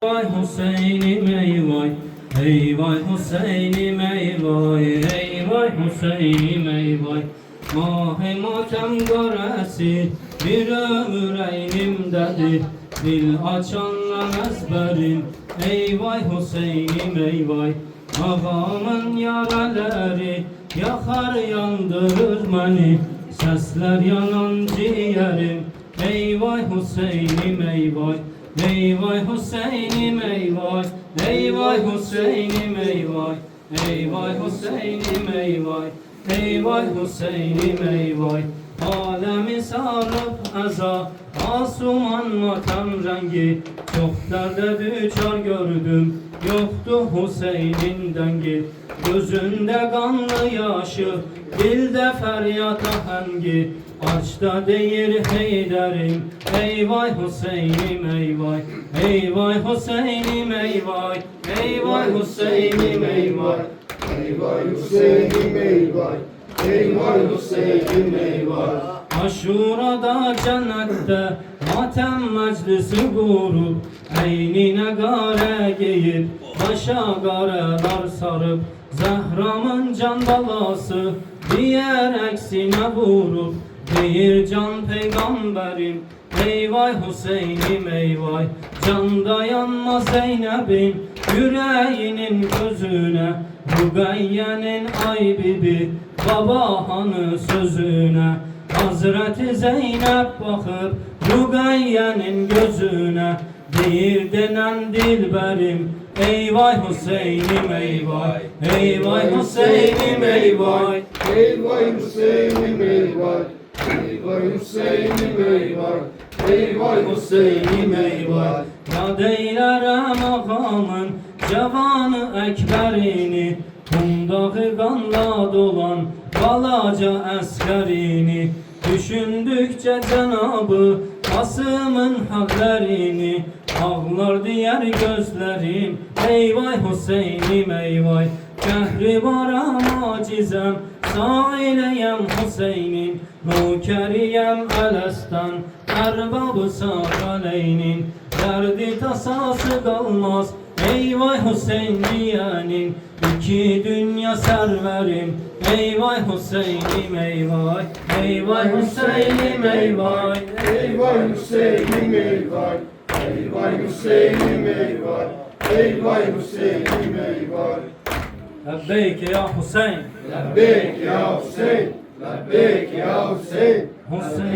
Vay Hüseyin'im ey vay, ey vay Hüseyin'im ey vay, ey vay Hüseyin'im ey vay. Mah-ı matem göresi bir ömür eynimdedir, dil açanla ezberim, ey vay Hüseyin'im ey vay. Ağamın yaraları yakar yandırır beni, sesler yanan ciğerim, ey vay Hüseyin'im ey vay. Ey vay Hüseyin'im ey vay, ey vay Hüseyin'im ey vay, ey vay Hüseyin'im ey vay, ey vay Hüseyin'im ey vay. Alemi sarıp eza, asuman matem rengi, çok derde düçar gördüm, yoktu Hüseyin'in dengi. Gözünde kanlı yaşı, dilde feryat ahengi, açta değil heyderim, ey vay Hüseyin'im ey vay, ey vay Hüseyin'im ey vay, ey vay Hüseyin'im ey vay, Ey vay Hüseyin'im ey vay, ey vay Hüseyin'im ey vay. Aşurada cennette matem meclisi kurup, eynine gare giyip, başa gareler sarıp, Zehram'ın can balası diğer eksine vurup, deyir can peygamberim, ey vay Hüseyin'im ey vay. Can dayanmaz Zeynep'in yüreğinin gözüne, Rugayye'nin ay bibi baba hanı sözüne. Hazreti Zeynep bakıp Rugayye'nin gözüne, deyir denen dilberim, ey vay Hüseyin'im ey vay, ey vay Hüseyin'im ey vay. Ey vay Hüseyin'im ey vay, ey vay Hüseyin'im ey vay, ey vay Hüseyin'im ey vay. Ya deylərəm ağamın cavanı ekberini, kundağı kanla dolan balaca əskerini. Düşündükçe Cenabı Kasım'ın hallerini, ağlar diğer gözlerim, ey vay Hüseyin'im ey vay. Kehribaram acizem, saileyem Hüseyin'in, nukeriyem elestan, erbabı sakaleynin. Derdi tasası kalmaz, ey vay Hüseyin diyenin, iki dünya serverim, ey vay Hüseyin'im ey vay, ey vay Hüseyin'im ey vay. Ey vay Hüseyin'im ey vay, ey vay Hüseyin'im ey vay, ey vay Hüseyin'im ey vay. Lebbeyk ya Hüseyin, Lebbeyk ya Hüseyin, lebbeyk ya Hüseyin, Hüseyin.